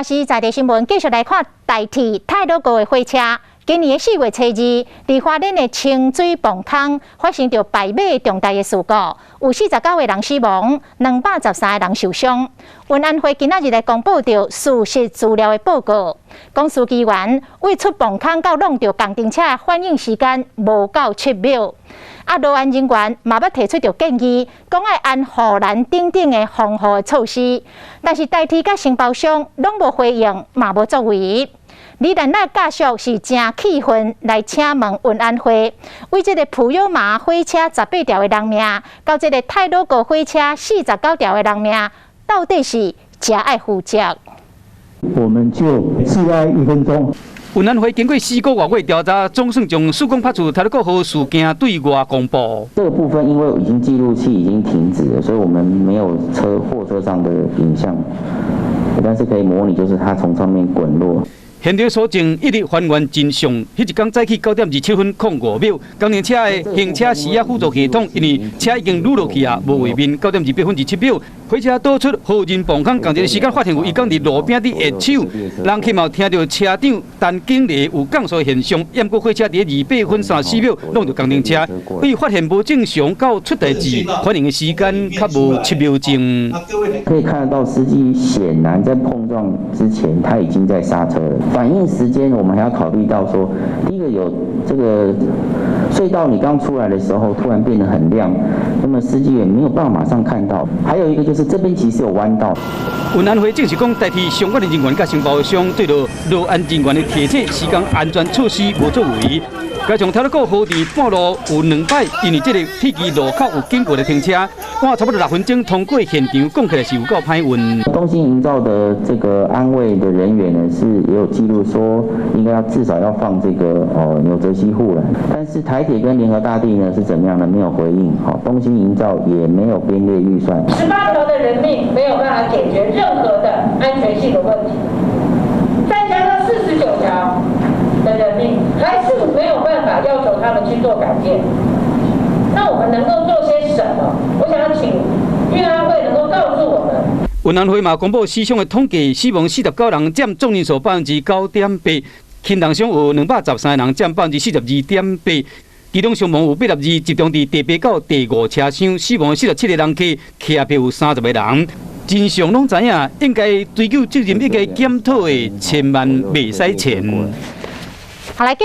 关系在地新闻继续来看代替太鲁阁的火车。今年4月初2，伫花莲的清水磅空发生着败马重大的事故，有49个人死亡，213个人受伤。运安会今仔日来公布着事实资料的报告，讲司机员为出磅空到弄着工程车反应时间无到7秒。劳安人员嘛要提出着建议，讲要按护栏等等的防护的措施，但是代替甲承包商拢无回应，嘛无作为。李兰娜家属是真气愤，来请问运安会，为这个普悠玛火车18条的人命，到这个太鲁阁火车49条的人命，到底是谁爱负责？我们就致哀1分钟。运安会经过4个月调查，总算将施工拍出太鲁阁号事件对外公布。这个部分因为已经记录器已经停止了，所以我们没有货车上的影像，但是可以模拟，就是它从上面滚落。现场所证一直还原真相。迄一天早起9点27分05秒，工程车的行车时辅助系统因为车已经撸落去啊，无画面。9点28分17秒，火车倒出后人磅空工程的时间，发现有伊讲伫路边伫下手，人起码听到车长陈经理有讲述现象，验过火车伫28分34秒弄到工程车，比发现无正常到出代志反应的时间较无7秒钟。可以看得到，司机显然在碰撞之前他已经在刹车了。反应时间，我们还要考虑到说，第一个有这个隧道，你刚出来的时候突然变得很亮，那么司机也没有办法马上看到。还有一个就是这边其实有弯道。运安会正式讲，代替相关的人员甲承包商对劳安人员的提醒施工安全措施无作为。加上太鲁阁号伫半路有2摆，因为这个铁基路口有经过的停车，花差不多6分钟通过现场，讲起来是有够歹运。东兴营造的这个安卫的人员呢，也有记录说，应该至少要放这个纽泽西护栏，但是台铁跟联合大地呢是怎么样呢？没有回应。东兴营造也没有编列预算。18条的人命没有办法解决任何的安全性的问题，再加上49条的人命，还是没有办法要求他们去做改建。那我们能够做些什么？我想要请运安会能够告诉我们。运安会嘛公布死伤的统计，死亡49人，占总人数9.8%，轻重伤有213人，占42.8%。其中伤亡有82，集中伫第8到第5车厢，死亡47个人客，骑票有30个人。真相拢知影，应该追究责任，应该检讨的，千万袂使钱。好来。